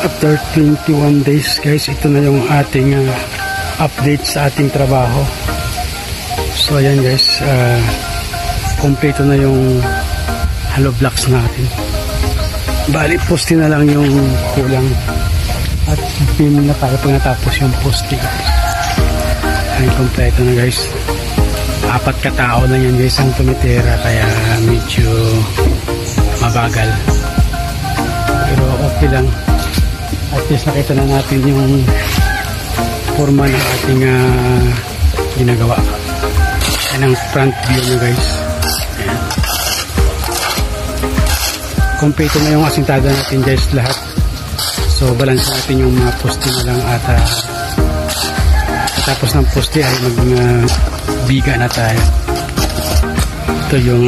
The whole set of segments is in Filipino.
After 21 days guys, ito na yung ating update sa ating trabaho. So ayan guys, kompleto na yung hollow blocks natin. Bali poste na lang yung kulang at pin na tayo pag natapos yung poste. Ayan, kompleto na guys. 4 katao na yan guys ang tumitira, kaya medyo mabagal, pero okay lang. At least nakita na natin yung forma ng ating ginagawa. Yan ang front view nyo guys. Ayan. Kompleto na yung asintada natin guys lahat. So balance natin yung mga poste na lang at tapos ng poste ay biga na tayo. Ito yung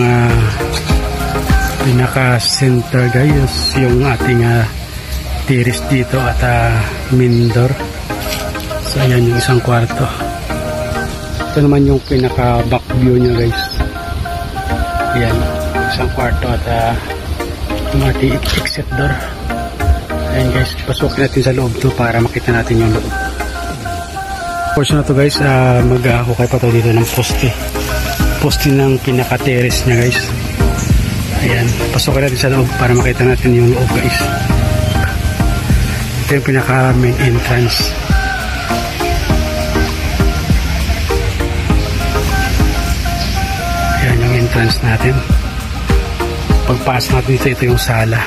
pinaka center guys, yung ating tiris dito at main door. So ayan yung isang kwarto. Ito naman yung pinaka back view nya guys. Ayan, isang kwarto at yung ating exit door. Ayan guys, pasukin natin sa loob to para makita natin yung loob. Portion na to guys, mag-ahukay pa to dito ng poste ng pinaka terrace nya guys. Ayan, pasukin natin sa loob para makita natin yung loob guys. Ito yung pinaka main entrance. Ayan yung entrance natin. Pagpasok natin dito, ito yung sala.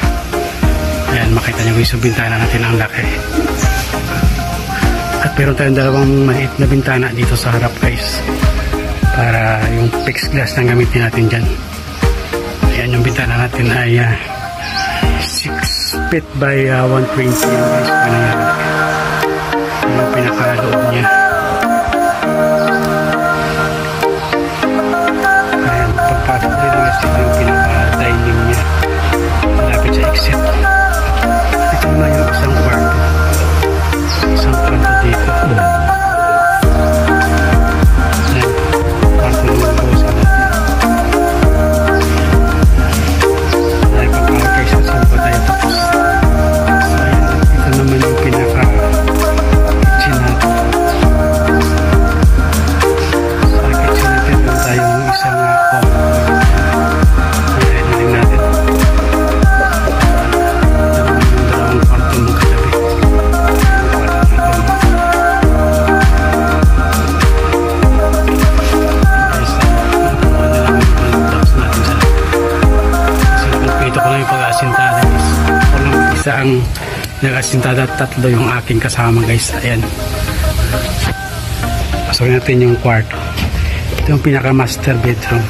Ayan, makita nyo guys yung bintana natin, ang laki. At meron tayong dalawang maliit na bintana dito sa harap guys, para yung fixed glass na gamitin natin dyan. Ayan yung bintana natin ay 6 feet by 120 guys. Yung pinakaloob niya. Ayan, pagpasok din guys, ito yung pinaka-dining niya, malapit sa exit. Ito naman yung isang kwarto. Isang kwarto dito. Ayan, kwarto ng boss natin. Ayan, papakay sa sumpa tayo tapos. So ayan, ito naman yung pinaka-kitchen natin. Sa kitchen natin, doon tayo ng isang ayan, natin natin. Ito naman yung dalawang kwarto ng katabi. Isa ang nag-asintada, 3 yung aking kasama guys. Ayan, pasukin natin yung kwarto. Ito yung pinaka master bedroom.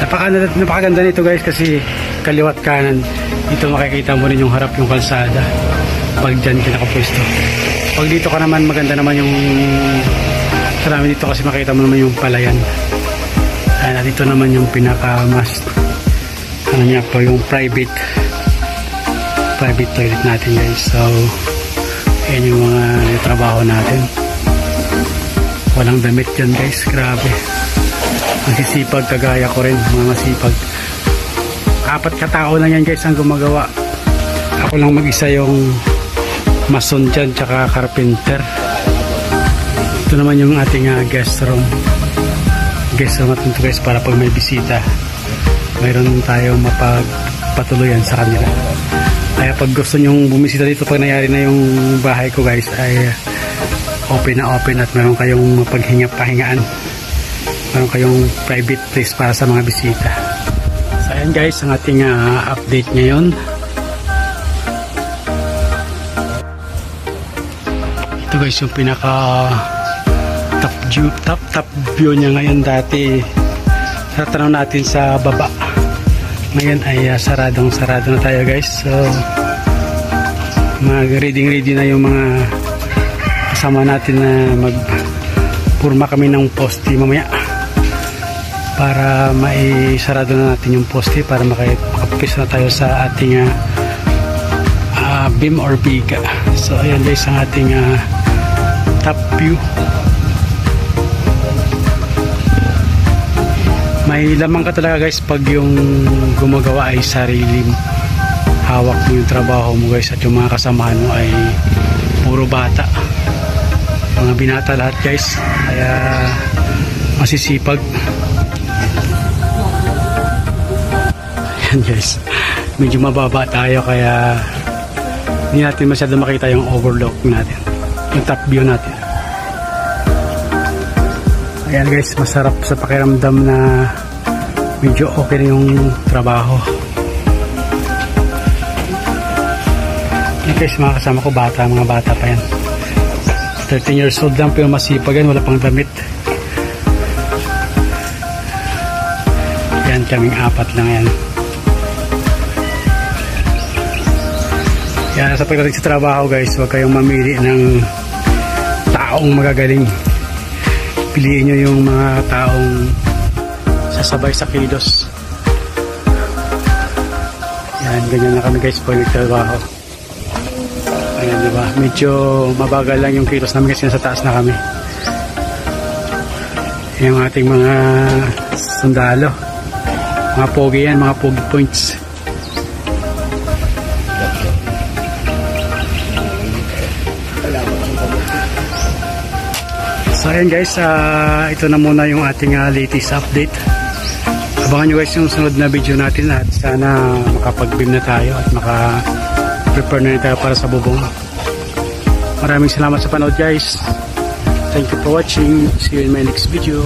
Napakaganda nito guys, kasi kaliwat kanan dito makikita mo rin yung harap yung kalsada pag dyan pinakapwesto. Pag dito ka naman, maganda naman yung karami dito kasi makita mo naman yung palayan. Ayan, dito naman yung pinaka ano niya po, yung private toilet natin guys. So ayan yung mga trabaho natin. Walang damit dyan guys, grabe. Masisipag kagaya ko rin, mga masipag. 4 katao lang yan guys ang gumagawa. Ako lang mag-isa yung mason dyan tsaka carpenter. Ito naman yung ating guest room natin ito guys, para pag may bisita mayroon tayong mapagpatuloyan sa kanila. Kaya pag gusto nyong bumisita dito, pag nangyari na yung bahay ko guys, ay open na open at meron kayong mapaghinga-pahingaan, meron kayong private place para sa mga bisita. So ayan guys ang ating update ngayon. Ito guys yung pinaka top view nya ngayon. Dati tatanaw natin sa baba, ngayon ay sarado na tayo guys. So ready na yung mga kasama natin na magpurma kami ng poste mamaya para maisarado na natin yung poste para makapis na tayo sa ating beam or biga. So ayan guys ang ating top view. May lamang ka talaga guys pag yung gumagawa ay hawak mo yung trabaho mo guys, at yung mga kasamahan mo ay puro bata, mga binata lahat guys, kaya masisipag. Yan guys, medyo mababa tayo kaya hindi natin masyado makita yung overlook natin, yung top view natin. Ayan guys, masarap sa pakiramdam na medyo okay na yung trabaho. Ayan guys, mga kasama ko bata, mga bata pa yan, 13 years old lang pero masipag yan, wala pang damit. Yan, kaming apat lang yan. Yan, sa pagdating sa trabaho guys, huwag kayong mamili ng taong magagaling. Piliin nyo yung mga taong sasabay sa kilos. Yan, ganyan na kami guys pag nagtrabaho. Ayan, diba? Medyo mabagal lang yung kilos namin kasi nasa taas na kami. Yung ating mga sundalo, mga pogi yan, mga pogi points. So ayan guys, ito na muna yung ating latest update. Abangan nyo guys yung sunod na video natin at sana makapag-beam na tayo at maka-prepare na tayo para sa bubong. Maraming salamat sa panood guys. Thank you for watching. See you in my next video.